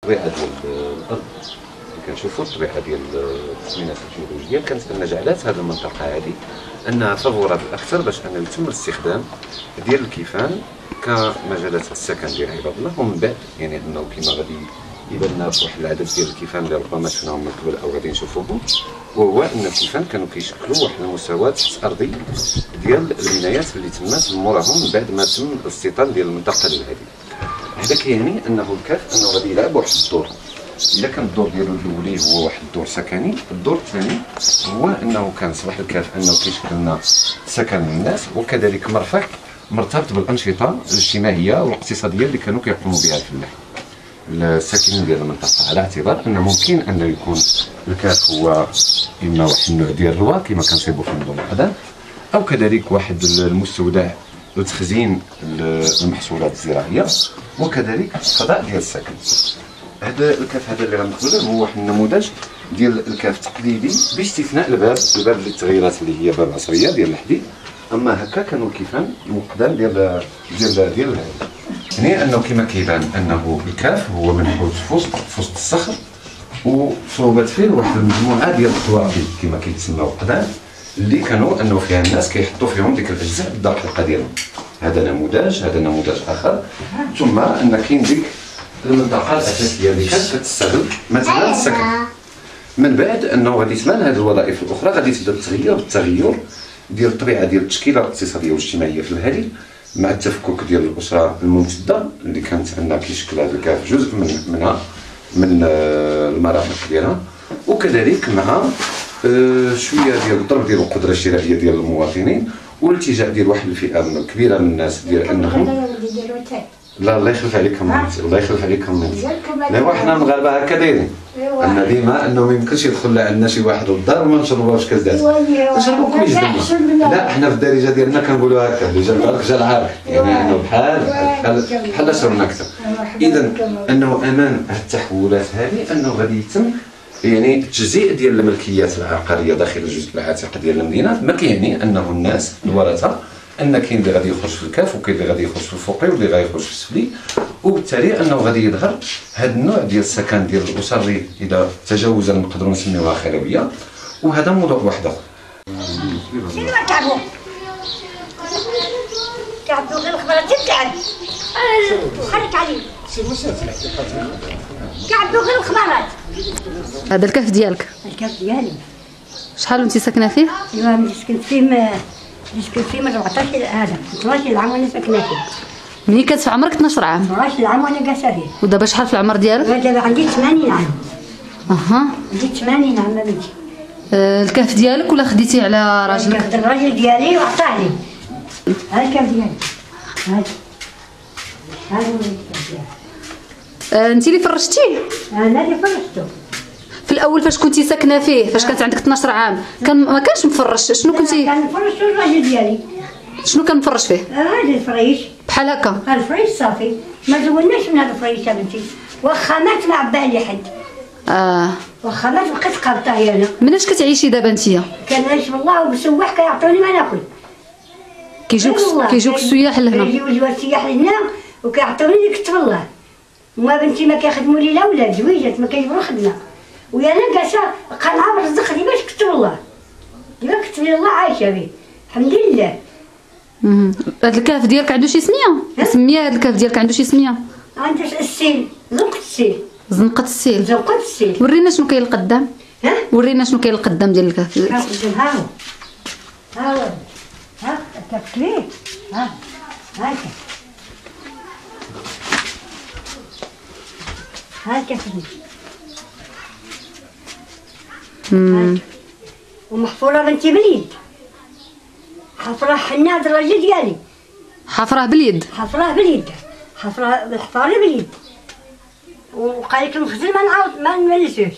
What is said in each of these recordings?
الطبيعه ديال الارض كنشوفوا الطبيعه ديال التسمينات الجيولوجيه كانت ان جعلات هذه المنطقه هذه انها فافورابل اكثر باش انه يتم الاستخدام ديال الكيفان كمجالات السكن ديال عباد الله. ومن بعد يعني انه كما غادي يبان لنا واحد العدد ديال الكيفان اللي ربما شفناهم من قبل او غادي نشوفوهم، وهو ان الكيفان كانوا كيشكلوا واحد المستوى تحت ارضي ديال البنايات اللي تمات موراهم من بعد ما تم الاستيطان ديال المنطقه ديال هذه. هذا كيعني انه الكاف انه غادي يلعب واحد الدور. اذا كان الدور ديالو الاولي هو واحد الدور سكني، الدور الثاني هو انه كان صباح الكاف انه كيشكل لنا سكن للناس، وكذلك مرتبط بالانشطه الاجتماعيه والاقتصاديه اللي كانوا كيقوموا بها الفلاحين الساكنين ديال المنطقه، على اعتبار انه ممكن انه يكون الكاف هو اما واحد النوع ديال الروا كما كنصيبوا في نظام القدم، او كذلك واحد المستودع لتخزين المحصولات الزراعيه، وكذلك فضاء ديال السكن. هذا الكاف هذا اللي غنقولوا هو واحد النموذج ديال الكاف تقليدي باستثناء الباب للتغييرات اللي هي باب عصريه ديال الحديد، اما هكا كانوا الكيفان المقدم ديال هذا. يعني انه كما كيبان انه الكاف هو منحوت في وسط الصخر، وصوبت فيه واحد المجموعه ديال الطوابق كما كيتسموا قدام اللي كانوا انه فيها الناس كيحطوا فيهم ديك الاجزاء الدقيقه ديالهم. هذا نموذج اخر. ثم ان كاين ديك المنطقه الاساسيه اللي كانت كتستغل مثلا السكن. من بعد انه غادي تبان هذه الوظائف الاخرى غادي تبدا بالتغير ديال الطبيعه ديال التشكيله الاقتصاديه والاجتماعيه في الهالي، مع التفكك ديال الاسره الممتده اللي كانت انها كيشكل هذا الكاف جزء منها من المرافق ديالها، وكذلك مع شويه ديال الضرب ديال القدره الشرائيه ديال المواطنين والالتجاء ديال واحد الفئه كبيره من الناس ديال انهم لا الله يخلف عليكم الله يخلف عليكم لا حنا المغاربه هكا دايرين ان ديما انه ما يمكنش يدخل عندنا شي واحد للدار وما نشربوهاش كاس داز، نشربوا كل جديد. لا حنا في الدارجه ديالنا كنقولوا هكا اللي جا البرك جا العارف، يعني انه بحال شربنا اكثر. اذا انه امان هذه التحولات هذه انه غادي يتم يعني التجزيء ديال الملكيات العقاريه داخل الجزء العاتق ديال المدينه، ما كيعني انه الناس الورثه ان كاين اللي غادي يخرج في الكاف وكاين اللي غادي يخرج في الفوقي واللي غادي يخرج في السفلي، وبالتالي انه غادي يظهر هذا النوع ديال السكن ديال الاسر اذا تجاوزا نقدروا نسميوها خلويه، وهذا موضوع واحد اخر. شنو كتعبوا؟ كيعبدوا غير الخبره تتعب. خليك عليه. كيعبدوا غير الخبرات. هذا الكاف ديالك؟ الكاف ديالي. شحال وانت ساكنه فيه؟ ايوا ملي سكنت فيه من 14 هذا 12 عام وانا ساكنه فيه. ملي كانت في عمرك 12 عام؟ 12 عام وانا جالسه فيه. ودابا شحال في العمر ديالك؟ دابا عندي 80 عام. اها عندي 80 عام بنتي. الكاف ديالك ولا خديتيه على راجلك؟ الكاف ديال الراجل ديالي وعطاه لي. ها الكاف ديالي. هذا هو الكاف ديالي. انت اللي فرشتيه؟ انا اللي فرشته. في الاول فاش كنتي ساكنه فيه فاش كانت عندك 12 عام ما كانش مفرش؟ شنو كنتي؟ كان مفرش الراجل ديالي. شنو كان مفرش فيه؟ هذا الفريش بحال هكا. هذا الفريش صافي، ما زولناش من هذا الفريش يا بنتي، واخا مات ما عباه لي حد. واخا مات بقيت قابطه انا. مناش كتعيشي دابا انتيا؟ كنعيش بالله وبالسواح كيعطوني ما ناكل. كيجوك السياح لهنا؟ كيجيو السياح لهنا وكيعطوني اللي كتب الله. وما بنتي ما كيخدموا لي لا ولاد زويجات ما كيجبروا خدمه، ويا انا جالسه قنعه برزق ديما كتب الله، ديما كتب لي الله عايشه به الحمد لله. هاد الكاف ديالك عنده شي سميه؟ سميه هاد الكاف ديالك عنده شي سميه؟ عنده السيل، زنقة السيل. زنقة السيل. زنقة السيل. ورينا شنو كاين القدام. ورينا شنو كاين القدام ديال الكاف. ها هو ها هو ها الكاف كبير. ها الكاف ها الكاف ومحفورة بنتي باليد. حفرة حنا هاد الراجل ديالي. حفراه باليد؟ حفراه باليد، حفراه بالحفارة باليد. وقال لك المخزن ما نلبسوش.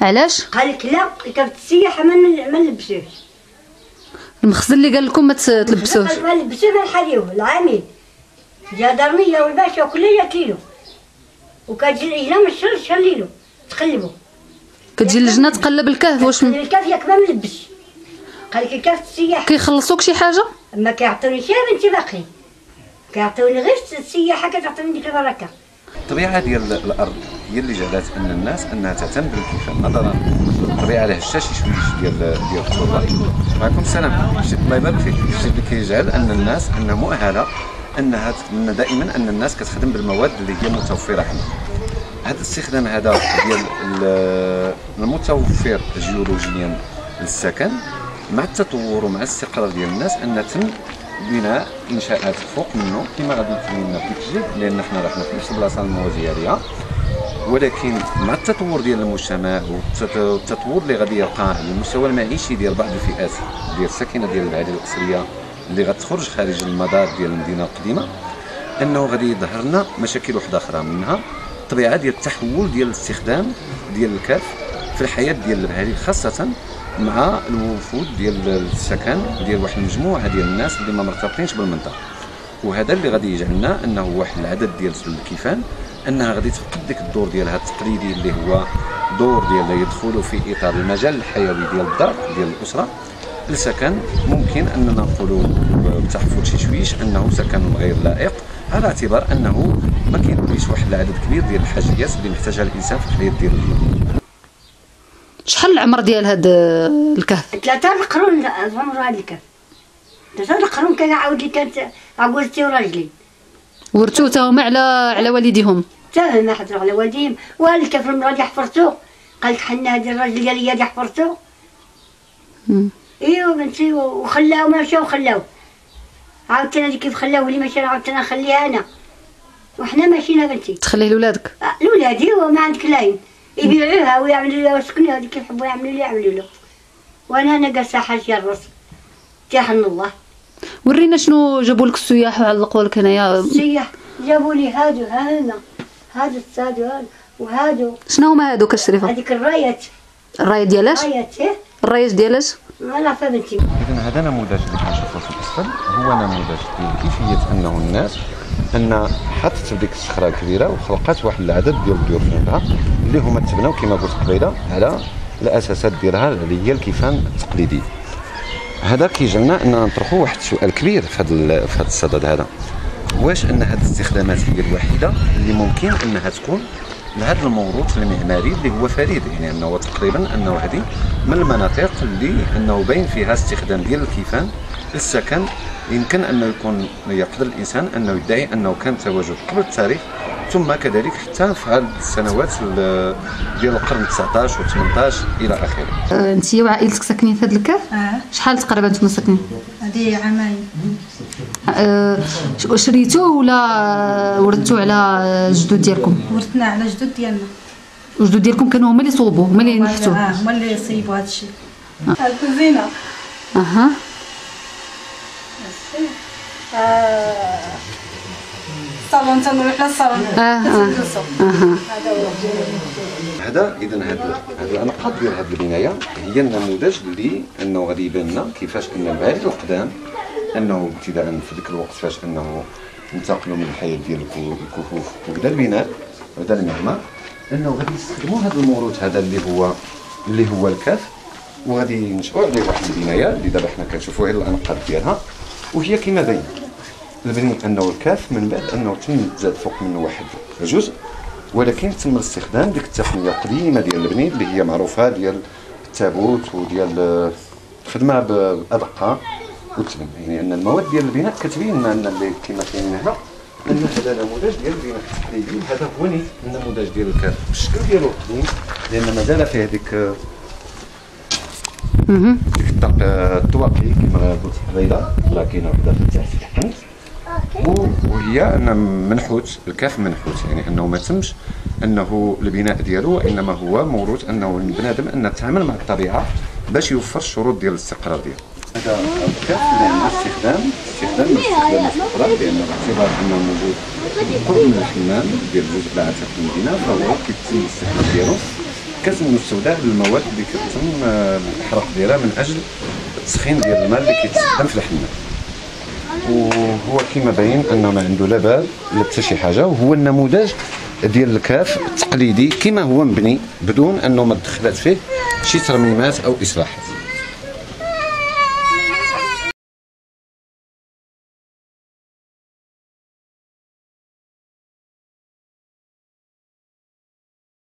علاش؟ قال لك لا كانت السياحة ما نلبسوش. المخزن اللي قال لكم ما تلبسوش؟ ما نلبسوه ما نحريوه، العامل جا درنيه والباشا وكل ياكلو، وكتجي اللجنة من الشهر شليلو تقلبو. كتجي اللجنة تقلب الكهف واش الكهف ياك ما ملبس. قال لك الكهف السياحة. كيخلصوك شي حاجة؟ ما كيعطوني شي بنتي باقي. كيعطوني غير السياحة كتعطوني ديك البركة. الطبيعه ديال الارض هي اللي جعلت ان الناس انها تعتمد بالكيفان نظرا للطبيعه الهشاش شويه ديال التربه. وعليكم السلام. الله يبارك فيك. الشيء اللي كيجعل ان الناس انها مؤهله انها دائما ان الناس كتخدم بالمواد اللي هي متوفره عندنا. هذا الاستخدام هذا ديال المتوفر جيولوجيا للسكن مع التطور ومع الاستقرار ديال الناس ان تم بناء انشاءات فوق منه كما غادي تبين لنا في التسجيل، لان حنا رحنا في نفس البلاصه الموازيه ليها. ولكن مع التطور ديال المجتمع والتطور اللي غادي يلقاه على المستوى المعيشي ديال بعض الفئات ديال الساكنه ديال البعالي الاسريه اللي غتخرج خارج المدار ديال المدينه القديمه، انه غادي يظهر لنا مشاكل وحده اخرى، منها الطبيعه ديال التحول ديال الاستخدام ديال الكاف في الحياه ديال البعالي، خاصه مع الوفود ديال السكن ديال واحد المجموعه ديال الناس اللي ما مرتبطينش بالمنطقه. وهذا اللي غادي يجعلنا انه واحد العدد ديال الكيفان انها غادي تفقد ديك الدور ديالها التقليدي اللي هو دور ديال يدخل في اطار المجال الحيوي ديال الدار ديال الاسره. السكن ممكن اننا نقولوا بتحفظ شويش انه سكن غير لائق، على اعتبار انه ما كيوليش واحد العدد كبير ديال الحاجيات اللي محتاجها الانسان في الحياه ديالو اليوميه. شحال العمر ديال هاد الكهف؟ 3 القرون عمر هاد الكهف. 3 القرون كنعاود لي كانت عجوزتي وراجلي ورثوا تا هما على والديهم. تا ما حضروا على والديهم. والكهف المراد يحفرتو، قالت حنا هاد الراجل ديالي هادي حفرتو. ايوا بنتي وخلاو مشاو وخلاو. عاودت انا كيف خلاوه لي ماشي عاودت انا نخليها انا. وحنا ماشيين بنتي. تخليه لولادك؟ لولادي وما عندك لاين. يبيعوها ويعملوا لها وسكنها هذيك يحبوا يعملوا لي يعملوا له. وانا جالسه حاجه الراس تحن الله. ورينا شنو جابوا لك السياح وعلقوا لك هنايا. السياح جابوا لي هادو هنا هادو السادو وهادو. شنو هما هادوك الشريفه؟ هذيك الرايات. الرايه ديالاش؟ الرايات الرايات ديالاش؟ لا فهمتي. اذا هذا نموذج اللي كنشوفه في الاسفل هو نموذج ديال كيفيه انه الناس ان حطت بديك الصخره الكبيره وخلقات واحد العدد ديال الديور في عندها اللي هما تبناو كما قلت قبيله على الاساسات ديالها اللي هي الكيفان التقليدي. هذا كيجعلنا اننا نطرحوا واحد السؤال كبير في هذا الصدد هذا، واش ان هذه الاستخدامات هي الوحيده اللي ممكن انها تكون لهذا الموروث المعماري اللي هو فريد، يعني انه تقريبا انه هذه من المناطق اللي انه باين فيها استخدام ديال الكيفان للسكن. يمكن انه يكون يقدر الانسان انه يدعي انه كان تواجد قبل التاريخ، ثم كذلك حتى في هذه السنوات ديال القرن 19 و18 الى اخره. انت وعائلتك ساكنين في هذا الكهف؟ شحال تقريبا نتوما ساكنين؟ هذه عامين. شريتوه ولا ورثتوه على جدود ديالكم؟ ورثنا على جدود ديالنا. وجدود ديالكم كانوا هما اللي صوبوه هما اللي نحتوه؟ هما اللي صيبوا هذا الشيء. الكوزينه. اها. الصالون تنروح للصالون. هذا اذا هذا الانقاض ديال هذه البنايه هي النموذج اللي انه غادي يبان لنا كيفاش ان البعالي القدام انه ابتداء في ذاك الوقت فاش انه انتقلوا من الحياه ديال الكهوف وبدا البناء وبدا المعمار، انه غادي يستخدموا هذا الموروث هذا اللي هو الكهف، وغادي ينشئوا عليه واحد البنايه اللي دابا حنا كنشوفوا غير الانقاض ديالها، وهي كما باين البني انه الكهف من بعد انه تم تزاد فوق منه واحد الجزء، ولكن تم استخدام ديك التقنيه القديمه ديال البني اللي هي معروفه ديال التابوت وديال الخدمه بالادقه والتبن. يعني ان المواد ديال البناء كتبين لنا ان اللي كما كاين هنا ان هذا نموذج ديال البناء التقليدي، هذا هو النموذج ديال الكهف بالشكل ديالو القديم، لان مازال فيه ديك الطواقي كما قلت قبيله، راه كاينه وحده في تحت الحمد، وهي ان منحوت الكهف منحوت، يعني انه ما تمش انه البناء ديالو، وانما هو موروث انه البنادم ان يتعامل مع الطبيعه باش يوفر الشروط ديال الاستقرار ديالو. هذا الكهف لان استخدام الاستقرار، لان باعتبار انه موجود قرب من الحمام ديال جزء العتيق في المدينه، فهو كيتم الاستخدام ديالو كتم استوداع للمواد اللي كتم الاحراق ديالها من اجل التسخين ديال الماء اللي كيتستخدم في الحمام. وهو كما باين انه ما عنده لا بال لا حتى شي حاجه، وهو النموذج ديال الكهف التقليدي كما هو مبني بدون انه ما تدخلات فيه شي ترميمات او اصلاحات.